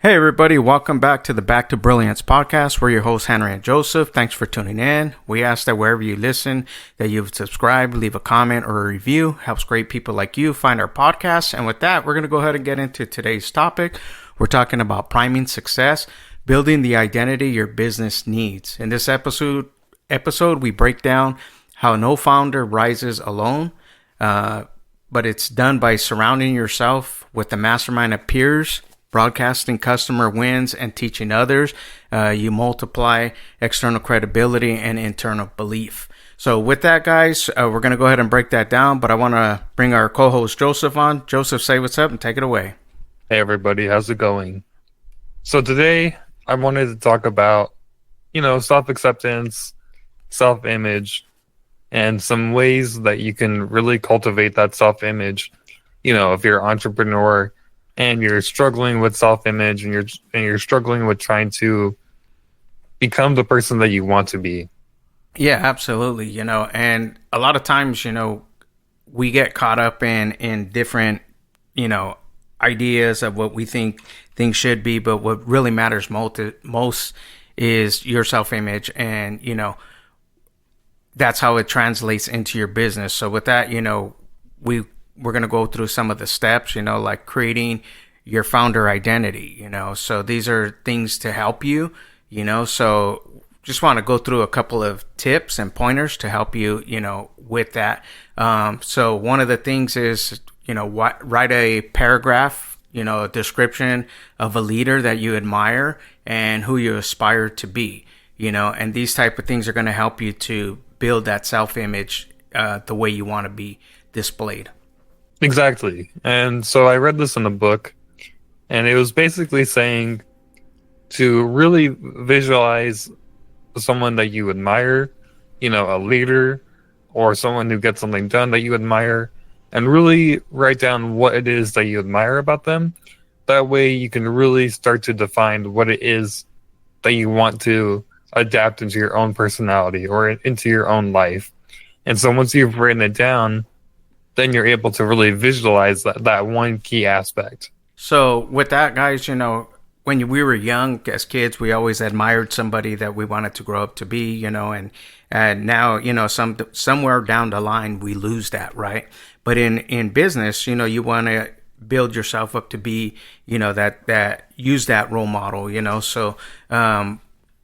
Hey everybody, welcome back to the Back to Brilliance podcast. We're your hosts, Henry and Joseph. Thanks for tuning in. We ask that wherever you listen, that you subscribe, leave a comment or a review. Helps great people like you find our podcast. And with that, we're going to go ahead and get into today's topic. We're talking about priming success, building the identity your business needs. In this episode, we break down how no founder rises alone, but it's done by surrounding yourself with the mastermind of peers, broadcasting customer wins, and teaching others. You multiply external credibility and internal belief. So with that, guys, we're going to go ahead and break that down, but I want to bring our co-host Joseph on. Joseph, say what's up and take it away. Hey everybody, how's it going? So today I wanted to talk about, self-acceptance, self-image, and some ways that you can really cultivate that self-image. If you're an entrepreneur and you're struggling with self-image and you're struggling with trying to become the person that you want to be. Yeah, absolutely. And a lot of times, we get caught up in different, ideas of what we think things should be, but what really matters most is your self-image, and that's how it translates into your business. So with that, we're going to go through some of the steps, like creating your founder identity, so these are things to help you, so just want to go through a couple of tips and pointers to help you, with that. So one of the things is, write a paragraph, a description of a leader that you admire and who you aspire to be, and these type of things are going to help you to build that self-image the way you want to be displayed. Exactly. And so I read this in a book, and it was basically saying to really visualize someone that you admire, a leader or someone who gets something done that you admire, and really write down what it is that you admire about them. That way you can really start to define what it is that you want to adapt into your own personality or into your own life. And so once you've written it down, then you're able to really visualize that one key aspect. So with that, guys, when we were young as kids, we always admired somebody that we wanted to grow up to be, and now, somewhere down the line, we lose that, right? But in business, you want to build yourself up to be, that use that role model, so,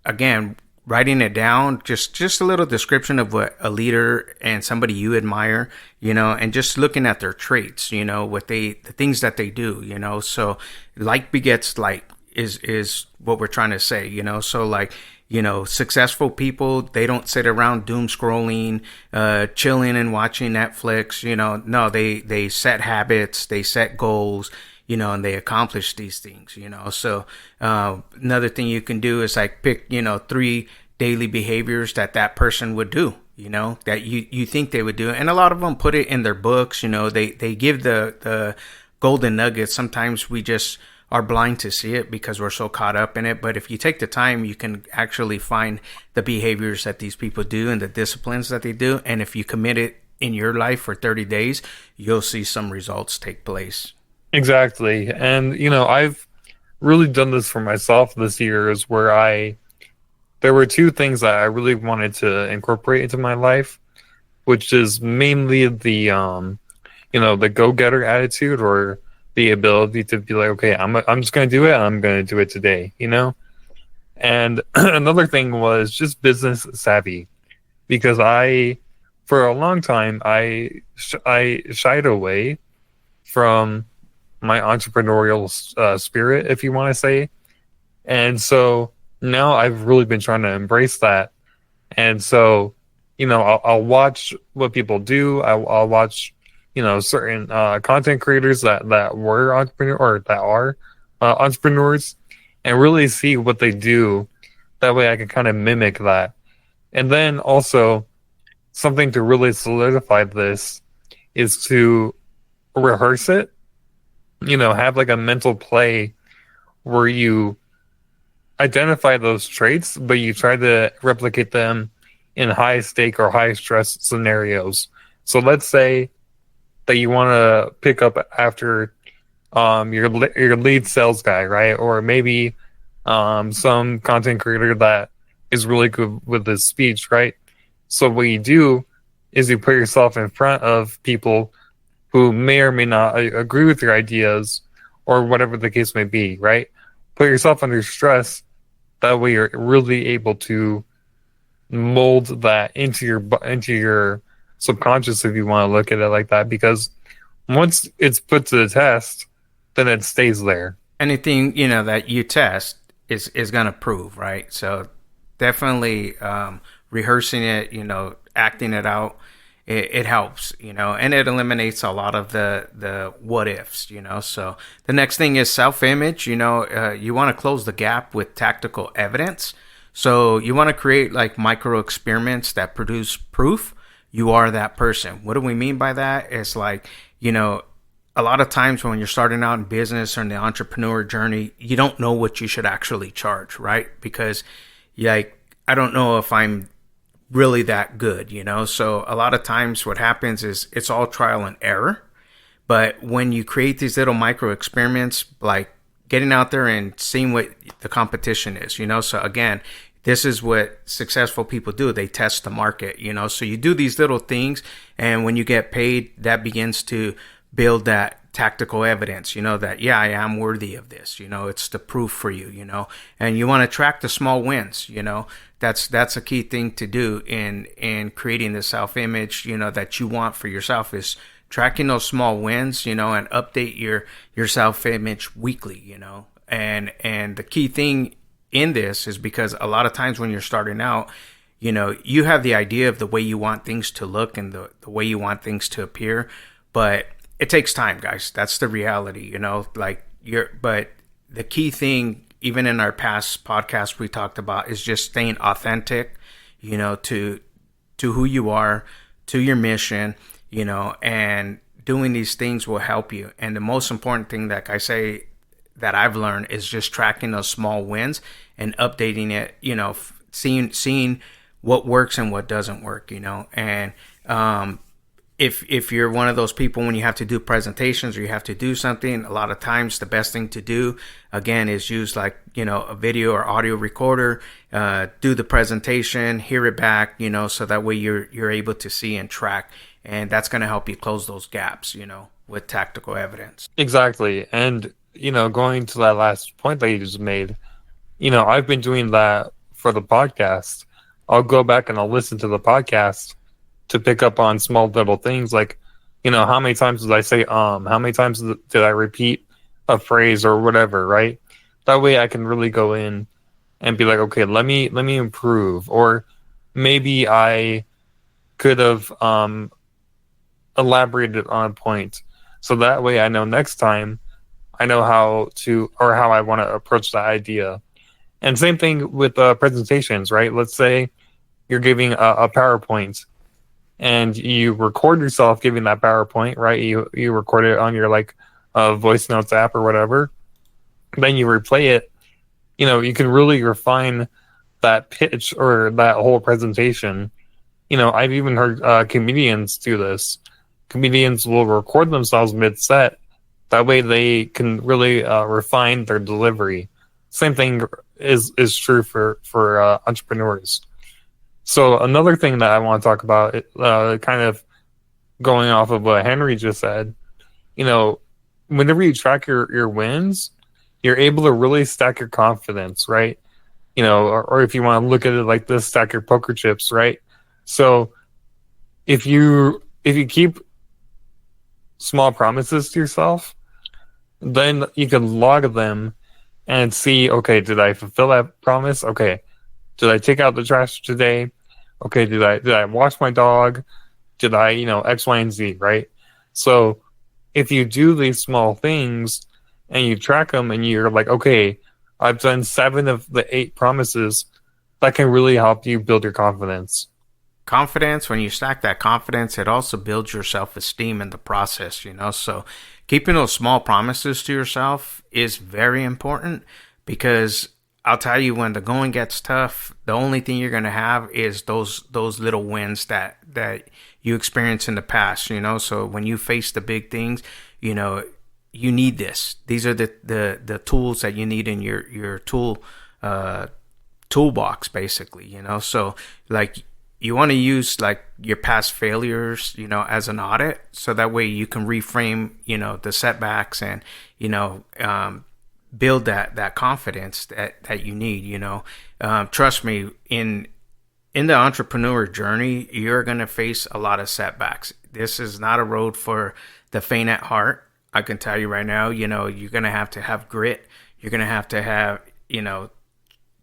again, writing it down, just a little description of what a leader and somebody you admire, and just looking at their traits, the things that they do, so like begets like is what we're trying to say, so like, successful people, they don't sit around doom scrolling, chilling and watching Netflix, no, they set habits, they set goals, and they accomplish these things, so another thing you can do is like pick, 3 daily behaviors that person would do, that you think they would do. And a lot of them put it in their books, they give the golden nuggets. Sometimes we just are blind to see it because we're so caught up in it. But if you take the time, you can actually find the behaviors that these people do and the disciplines that they do. And if you commit it in your life for 30 days, you'll see some results take place. Exactly. And, I've really done this for myself this year, is where there were 2 things that I really wanted to incorporate into my life, which is mainly the go-getter attitude, or the ability to be like, okay, I'm just going to do it, and I'm going to do it today, And another thing was just business savvy, because for a long time, I shied away from my entrepreneurial spirit, if you want to say. And so now I've really been trying to embrace that. And so, I'll watch what people do. I'll watch, certain content creators that were entrepreneur or that are entrepreneurs, and really see what they do. That way I can kind of mimic that. And then also, something to really solidify this is to rehearse it. Have like a mental play where you identify those traits, but you try to replicate them in high stake or high stress scenarios. So let's say that you want to pick up after your lead sales guy, right? Or maybe some content creator that is really good with his speech, right? So what you do is you put yourself in front of people who may or may not agree with your ideas or whatever the case may be, right? Put yourself under stress. That way you're really able to mold that into your subconscious, if you want to look at it like that, because once it's put to the test, then it stays there. Anything that you test is gonna prove, right? So definitely rehearsing it, acting it out, it helps, and it eliminates a lot of the what ifs, So the next thing is self image. You want to close the gap with tactical evidence. So you want to create like micro experiments that produce proof you are that person. What do we mean by that? It's like, a lot of times when you're starting out in business or in the entrepreneur journey, you don't know what you should actually charge, right? Because like, I don't know if I'm really that good, So a lot of times what happens is it's all trial and error. But when you create these little micro experiments, like getting out there and seeing what the competition is, So again, this is what successful people do. They test the market, So you do these little things, and when you get paid, that begins to build that tactical evidence, that, yeah, I am worthy of this, it's the proof for you, and you want to track the small wins, that's a key thing to do in creating the self-image, that you want for yourself, is tracking those small wins, and update your self-image weekly, and the key thing in this is because a lot of times when you're starting out, you have the idea of the way you want things to look and the way you want things to appear, but it takes time, guys. That's the reality, but the key thing, even in our past podcast we talked about, is just staying authentic, to who you are, to your mission, and doing these things will help you. And the most important thing, like I say, that I've learned is just tracking those small wins and updating it, seeing what works and what doesn't work, and, if you're one of those people, when you have to do presentations or you have to do something, a lot of times the best thing to do, again, is use like, a video or audio recorder, do the presentation, hear it back, so that way you're able to see and track. And that's going to help you close those gaps, with tactical evidence. Exactly. And, going to that last point that you just made, I've been doing that for the podcast. I'll go back and I'll listen to the podcast to pick up on small little things like, how many times did I say, how many times did I repeat a phrase or whatever, right? That way I can really go in and be like, okay, let me improve. Or maybe I could have elaborated on a point. So that way I know next time I know how I want to approach that idea. And same thing with presentations, right? Let's say you're giving a PowerPoint and you record yourself giving that PowerPoint, right? You record it on your voice notes app or whatever. Then you replay it. You can really refine that pitch or that whole presentation. I've even heard comedians do this. Comedians will record themselves mid-set. That way they can really refine their delivery. Same thing is true for entrepreneurs. So another thing that I want to talk about, kind of going off of what Henry just said, whenever you track your wins, you're able to really stack your confidence, right? Or if you want to look at it like this, stack your poker chips, right? So if you keep small promises to yourself, then you can log them and see, okay, did I fulfill that promise? Okay, did I take out the trash today? Okay, did I wash my dog? Did I, X, Y, and Z, right? So if you do these small things and you track them and you're like, okay, I've done 7 of the 8 promises, that can really help you build your confidence. Confidence, when you stack that confidence, it also builds your self-esteem in the process, So keeping those small promises to yourself is very important, because I'll tell you, when the going gets tough, the only thing you're going to have is those little wins that you experienced in the past, So when you face the big things, you need this. These are the tools that you need in your uh, toolbox, basically, so like you want to use like your past failures, as an audit, so that way you can reframe, the setbacks, and build that confidence that you need. Trust me, in the entrepreneur journey, you're going to face a lot of setbacks. This is not a road for the faint at heart. I can tell you right now, you're going to have grit. You're going to have,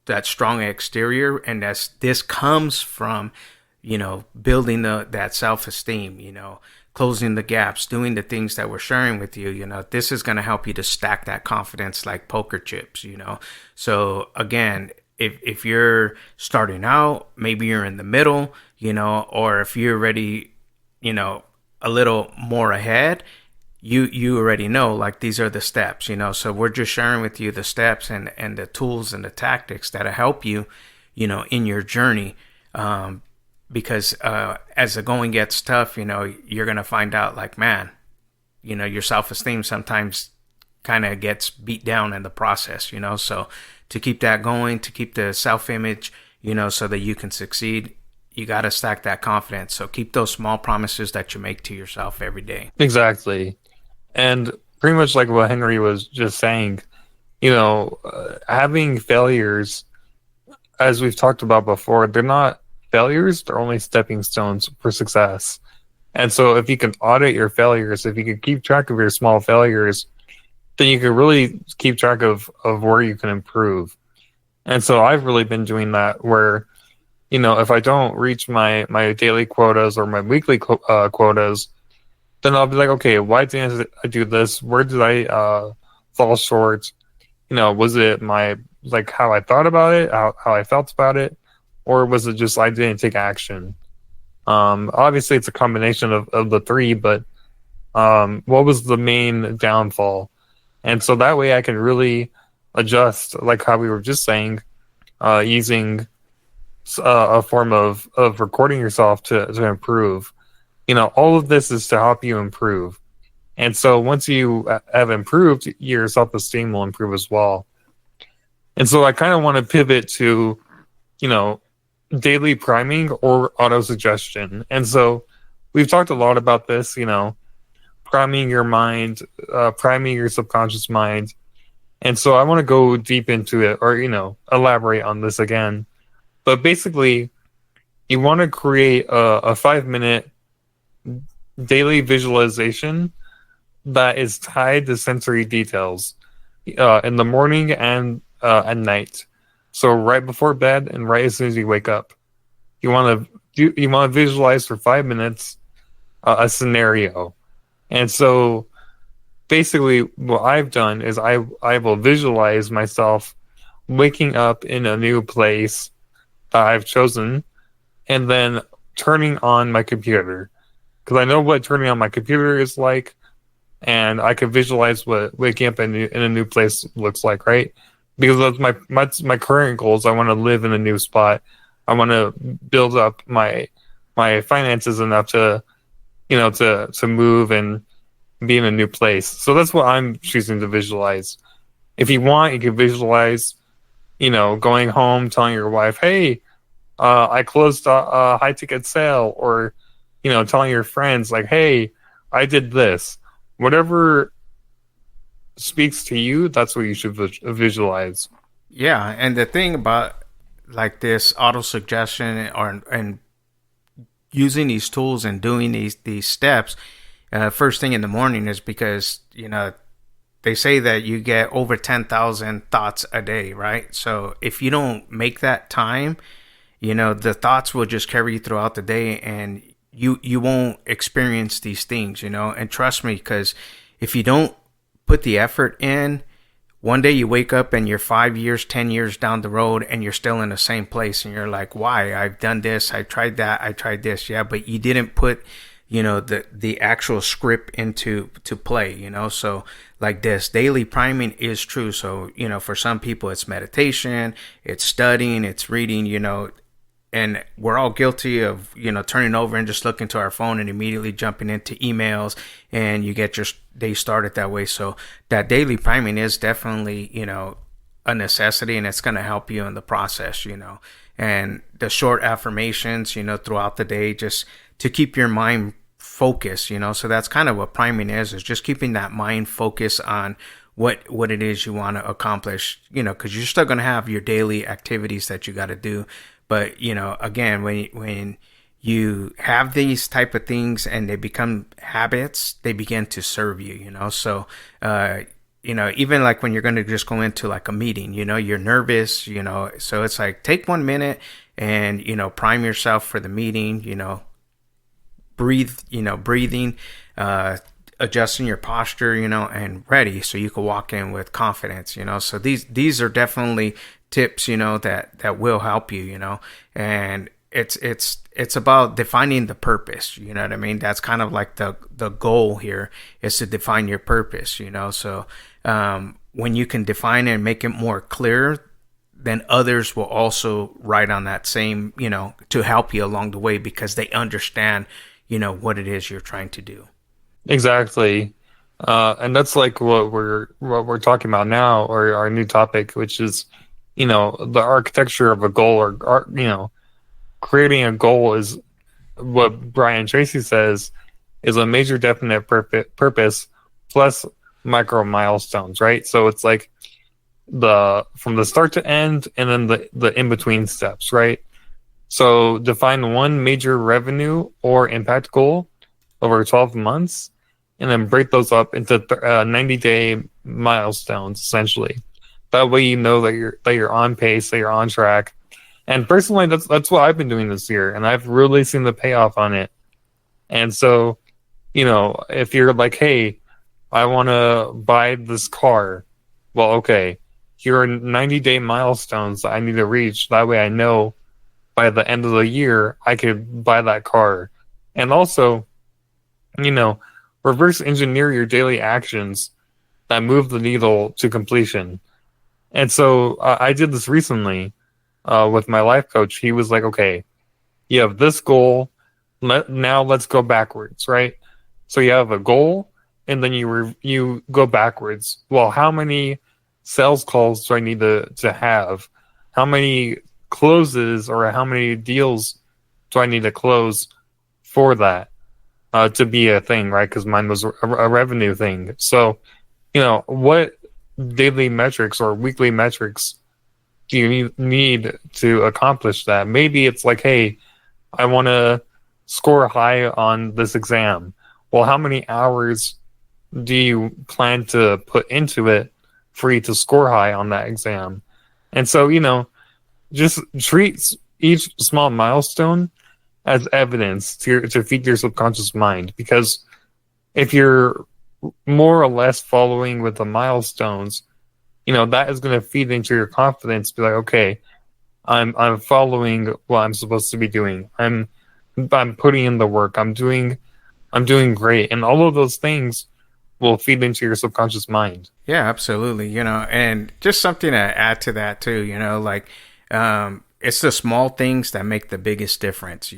that strong exterior. And this comes from, building that self-esteem, closing the gaps, doing the things that we're sharing with you. This is going to help you to stack that confidence like poker chips. So again, if you're starting out, maybe you're in the middle, or if you're already, a little more ahead, you already know, like, these are the steps, so we're just sharing with you the steps and the tools and the tactics that'll help you, in your journey. Because as the going gets tough, you're going to find out, like, man, your self-esteem sometimes kind of gets beat down in the process, so to keep that going, to keep the self-image, so that you can succeed, you got to stack that confidence. So keep those small promises that you make to yourself every day. Exactly. And pretty much like what Henry was just saying, having failures, as we've talked about before, they're not failures, they're only stepping stones for success. And so if you can audit your failures, if you can keep track of your small failures, then you can really keep track of where you can improve. And so I've really been doing that where, if I don't reach my daily quotas or my weekly quotas, then I'll be like, okay, why didn't I do this? Where did I fall short? Was it how I thought about it, how I felt about it? Or was it just I didn't take action? Obviously, it's a combination of the three, but what was the main downfall? And so that way I can really adjust, like how we were just saying, using a form of recording yourself to improve. All of this is to help you improve. And so once you have improved, your self-esteem will improve as well. And so I kind of want to pivot to, daily priming or auto-suggestion. And so we've talked a lot about this, priming your mind, priming your subconscious mind. And so I want to go deep into it, or, elaborate on this again. But basically, you want to create a 5-minute daily visualization that is tied to sensory details in the morning and at night. So right before bed and right as soon as you wake up, you want to visualize for 5 minutes a scenario. And so basically what I've done is I will visualize myself waking up in a new place that I've chosen, and then turning on my computer, because I know what turning on my computer is like, and I can visualize what waking up in a new place looks like, right? Because that's my current goals. I want to live in a new spot. I want to build up my finances enough to, to move and be in a new place. So that's what I'm choosing to visualize. If you want, you can visualize, going home, telling your wife, "Hey, I closed a high ticket sale," or, telling your friends like, "Hey, I did this." Whatever speaks to you, that's what you should visualize. Yeah, and the thing about like this auto suggestion and using these tools and doing these steps first thing in the morning is because they say that you get over 10,000 thoughts a day, right? So if you don't make that time, the thoughts will just carry you throughout the day, and you won't experience these things, and trust me, because if you don't put the effort in, one day you wake up and you're 5 years, 10 years down the road and you're still in the same place, and you're like, why? I've done this, I tried that, I tried this. Yeah, but you didn't put the actual script into play, so like this daily priming is true. So for some people it's meditation, it's studying, it's reading, and we're all guilty of, turning over and just looking to our phone and immediately jumping into emails, and you get your day started that way. So that daily priming is definitely, a necessity, and it's going to help you in the process, and the short affirmations, throughout the day, just to keep your mind focused, so that's kind of what priming is just keeping that mind focused on what it is you want to accomplish, because you're still going to have your daily activities that you got to do. But, again, when you have these type of things and they become habits, they begin to serve you, So, even like when you're going to just go into like a meeting, you're nervous, so it's like take 1 minute and, prime yourself for the meeting, breathing, adjusting your posture, and ready so you can walk in with confidence, So these are definitely tips, that will help you, and it's about defining the purpose, you know what I mean? That's kind of like the goal here is to define your purpose, So when you can define it and make it more clear, then others will also ride on that same, to help you along the way because they understand, what it is you're trying to do. Exactly. And that's like what we're talking about now, or our new topic, which is, the architecture of a goal, or creating a goal is what Brian Tracy says is a major definite purpose plus micro milestones, right? So it's like from the start to end, and then the in between steps, right? So define one major revenue or impact goal over 12 months, and then break those up into 90-day milestones, essentially. That way, that you're on pace, that you're on track. And personally, that's what I've been doing this year, and I've really seen the payoff on it. And so, if you're like, hey, I want to buy this car, well, okay, here are 90-day milestones that I need to reach. That way, I know by the end of the year I could buy that car. And also, reverse engineer your daily actions that move the needle to completion. And so I did this recently with my life coach. He was like, okay, you have this goal. Now let's go backwards, right? So you have a goal, and then you go backwards. Well, how many sales calls do I need to have? How many closes or how many deals do I need to close for that to be a thing, right? Because mine was a revenue thing. So, what daily metrics or weekly metrics do you need to accomplish that? Maybe it's like, hey, I want to score high on this exam. Well, how many hours do you plan to put into it for you to score high on that exam? And so, just treat each small milestone as evidence to feed your subconscious mind. Because if you're more or less following with the milestones, that is going to feed into your confidence. Be like, okay, I'm following what I'm supposed to be doing. I'm putting in the work. I'm doing great, and all of those things will feed into your subconscious mind. Yeah, absolutely. And just something to add to that too, it's the small things that make the biggest difference,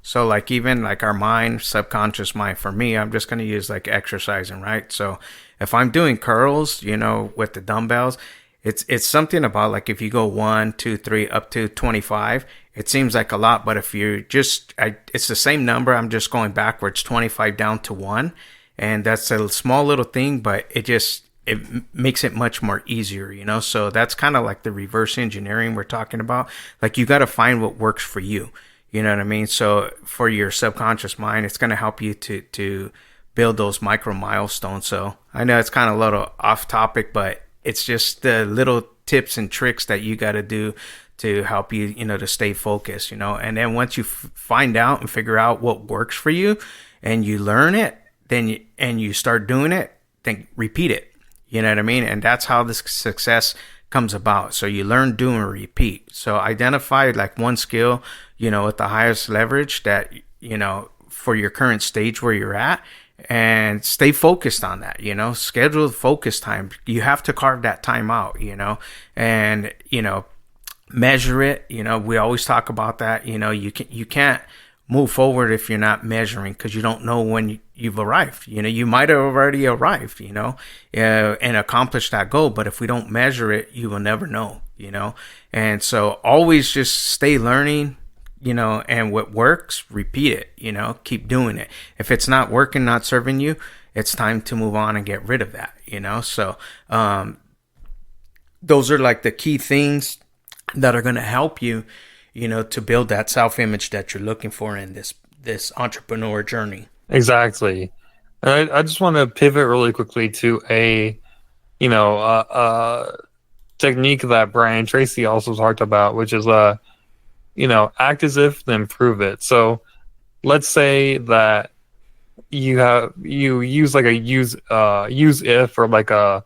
So like even like our mind, subconscious mind, for me, I'm just going to use like exercising, right? So if I'm doing curls, with the dumbbells, it's something about like if you go 1, 2, 3 up to 25, it seems like a lot, but if you it's the same number. I'm just going backwards, 25 down to 1. And that's a small little thing, but it makes it much more easier, So that's kind of like the reverse engineering we're talking about. Like you got to find what works for you. You know what I mean? So for your subconscious mind, it's going to help you to build those micro milestones. So I know it's kind of a little off topic, but it's just the little tips and tricks that you got to do to help you, to stay focused, And then once you find out and figure out what works for you and you learn it, then you start doing it, then repeat it. You know what I mean? And that's how this success comes about. So you learn, do, and repeat. So identify like one skill, with the highest leverage that, for your current stage where you're at, and stay focused on that, schedule focus time. You have to carve that time out, and, measure it. We always talk about that. You can't move forward if you're not measuring, because you don't know when you've arrived. You might have already arrived, and accomplished that goal. But if we don't measure it, you will never know. And so always just stay learning. And what works, repeat it. Keep doing it. If it's not working, not serving you, it's time to move on and get rid of that. So those are like the key things that are going to help you, to build that self-image that you're looking for in this entrepreneur journey. Exactly. And I just want to pivot really quickly to a, technique that Brian Tracy also talked about, which is, act as if, then prove it. So let's say that you use like a use if, or like a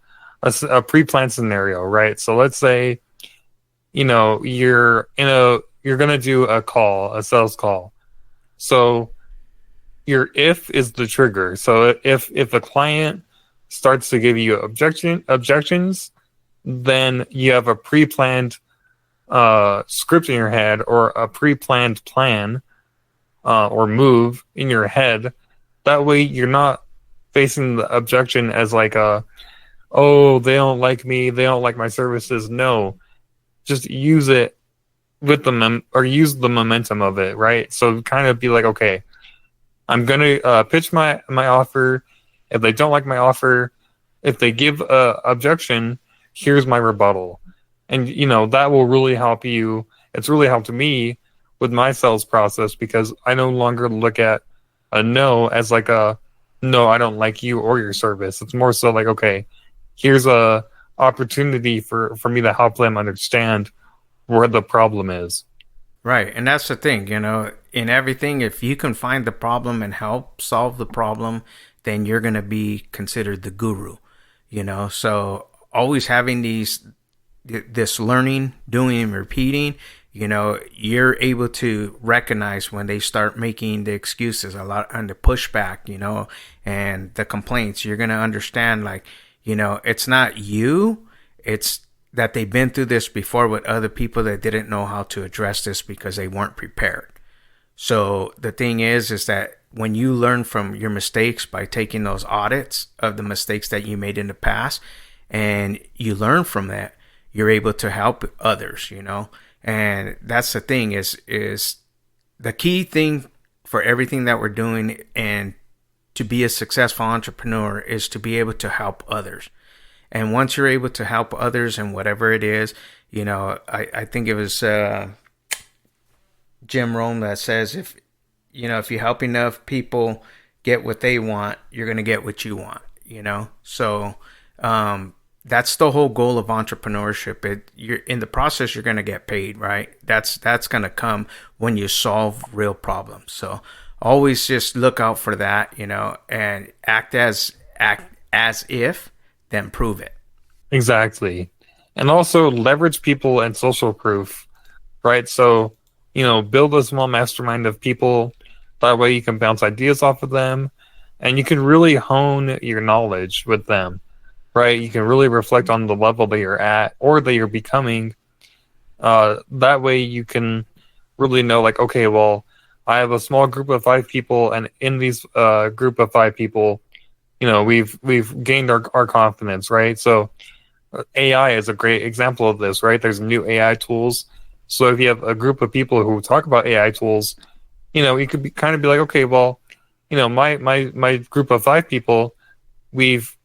pre-planned scenario, right? So let's say, you're going to do a sales call. So your if is the trigger. So if a client starts to give you objections, then you have a pre-planned script in your head, or a pre-planned plan or move in your head. That way you're not facing the objection as like oh, they don't like me, they don't like my services. No, just use it with or use the momentum of it, right? So kind of be like, okay, I'm gonna pitch my offer. If they don't like my offer, if they give a objection, here's my rebuttal. And that will really help you. It's really helped me with my sales process, because I no longer look at a no as like a no, I don't like you or your service. It's more so like, okay, here's a opportunity for me to help them understand where the problem is. Right. And that's the thing, in everything, if you can find the problem and help solve the problem, then you're going to be considered the guru, So always having this learning, doing and repeating, you're able to recognize when they start making the excuses a lot, and the pushback, and the complaints. You're going to understand, like, it's not you, it's that they've been through this before with other people that didn't know how to address this because they weren't prepared. So the thing is that when you learn from your mistakes by taking those audits of the mistakes that you made in the past, and you learn from that, you're able to help others, And that's the thing is the key thing for everything that we're doing, and to be a successful entrepreneur, is to be able to help others. And once you're able to help others in whatever it is, I think it was Jim Rohn that says, if you help enough people get what they want, you're going to get what you want, So that's the whole goal of entrepreneurship. You're in the process, you're going to get paid, right? That's going to come when you solve real problems. So always just look out for that, and act as if, then prove it. Exactly. And also leverage people and social proof, right? So, build a small mastermind of people. That way you can bounce ideas off of them, and you can really hone your knowledge with them, right? You can really reflect on the level that you're at or that you're becoming. That way you can really know, like, okay, well, I have a small group of 5 people, and in these group of 5 people, we've gained our confidence, right? So AI is a great example of this, right? There's new AI tools. So if you have a group of people who talk about AI tools, you could kind of be like, okay, well, my group of 5 people, we've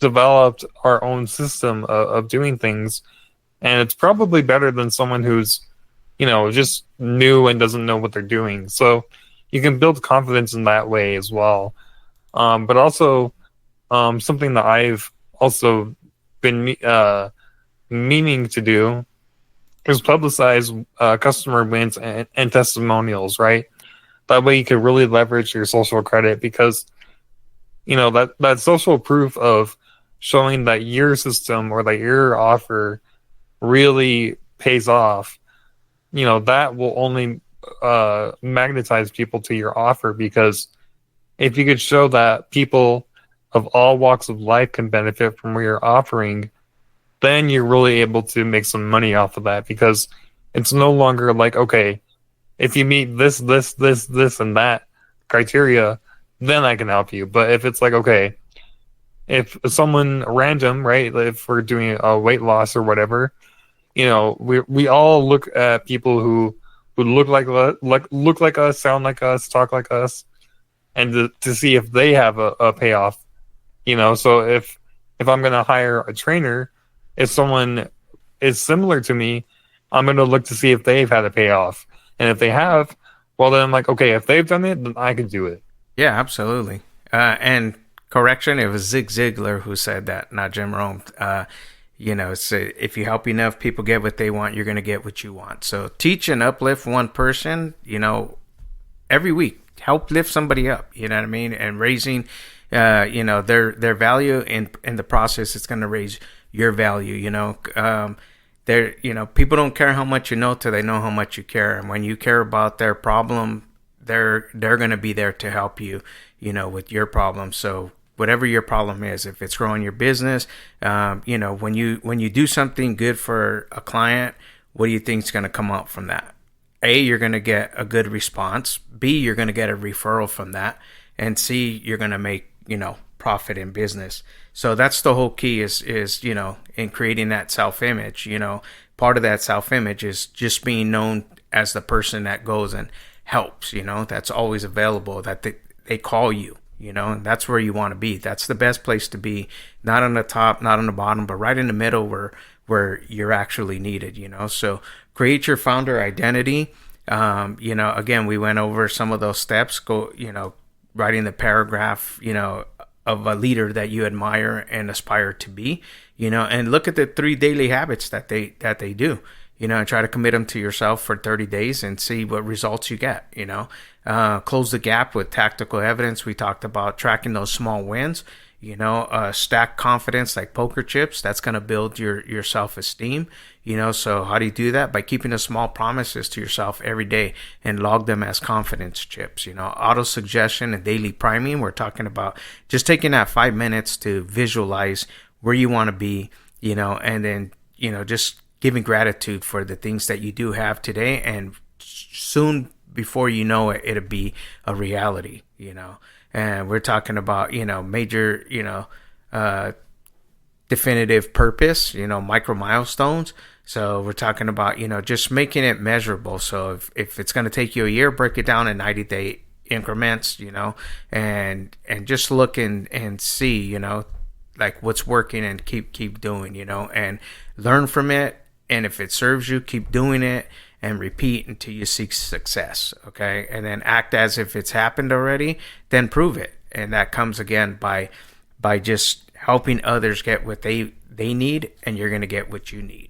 developed our own system of doing things, and it's probably better than someone who's, just new and doesn't know what they're doing. So you can build confidence in that way as well. But also, something that I've also been meaning to do is publicize customer wins and testimonials, right? That way you can really leverage your social credit, because that social proof of showing that your system or that your offer really pays off, that will only magnetize people to your offer. Because if you could show that people of all walks of life can benefit from what you're offering, then you're really able to make some money off of that. Because It's no longer like, okay, if you meet this, and that criteria, then I can help you. But if it's like, okay, if someone random, right, if we're doing a weight loss or whatever, we all look at people who look like us, sound like us, talk like us, and to see if they have a payoff. So if I'm gonna hire a trainer, if someone is similar to me, I'm gonna look to see if they've had a payoff, and if they have, well then I'm like, okay, if they've done it, then I can do it. Yeah, absolutely. And correction, it was Zig Ziglar who said that, not Jim Rome. So if you help enough people get what they want, you're going to get what you want. So teach and uplift one person, every week. Help lift somebody up, you know what I mean? And raising, their value in the process, it's going to raise your value, people don't care how much you know till they know how much you care. And when you care about their problem, they're going to be there to help you, with your problem. So whatever your problem is, if it's growing your business, when you do something good for a client, what do you think is going to come out from that? A, you're going to get a good response. B, you're going to get a referral from that. And C, you're going to make, profit in business. So that's the whole key is, in creating that self-image, part of that self-image is just being known as the person that goes and helps, that's always available, that they call you, and that's where you want to be. That's the best place to be, not on the top, not on the bottom, but right in the middle where you're actually needed, so create your founder identity. Again, we went over some of those steps, writing the paragraph, of a leader that you admire and aspire to be, and look at the 3 daily habits that they do, and try to commit them to yourself for 30 days and see what results you get, close the gap with tactical evidence. We talked about tracking those small wins, stack confidence like poker chips. That's going to build your self-esteem, so how do you do that? By keeping the small promises to yourself every day and log them as confidence chips. Auto suggestion and daily priming. We're talking about just taking that 5 minutes to visualize where you want to be, and then, just giving gratitude for the things that you do have today, and soon before you know it, it'll be a reality, and we're talking about, major, definitive purpose, micro milestones. So we're talking about, just making it measurable. So if it's going to take you a year, break it down in 90-day increments, and just look and see, like what's working, and keep doing, and learn from it. And if it serves you, keep doing it and repeat until you seek success. Okay. And then act as if it's happened already, then prove it. And that comes again by just helping others get what they need, and you're going to get what you need.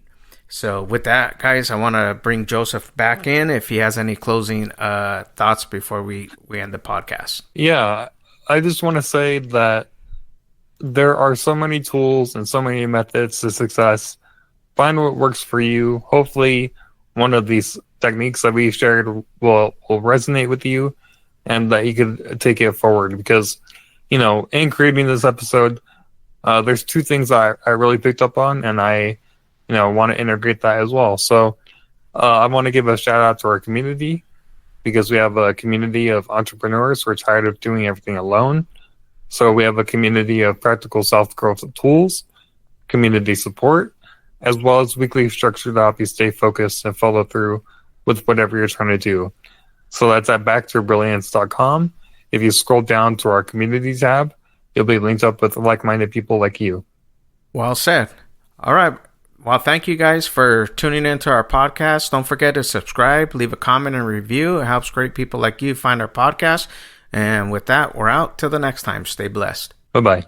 So with that, guys, I want to bring Joseph back in if he has any closing thoughts before we end the podcast. Yeah, I just want to say that there are so many tools and so many methods to success. Find what works for you. Hopefully, one of these techniques that we shared will resonate with you, and that you could take it forward. Because, in creating this episode, there's two things I really picked up on, and I want to integrate that as well. So I want to give a shout out to our community, because we have a community of entrepreneurs who are tired of doing everything alone. So we have a community of practical self-growth tools, community support, as well as weekly structure to help you stay focused and follow through with whatever you're trying to do. So that's at backtoyourBrilliance.com. If you scroll down to our community tab, you'll be linked up with like-minded people like you. Well said. All right. Well, thank you guys for tuning into our podcast. Don't forget to subscribe, leave a comment and review. It helps great people like you find our podcast. And with that, we're out. Till the next time. Stay blessed. Bye-bye.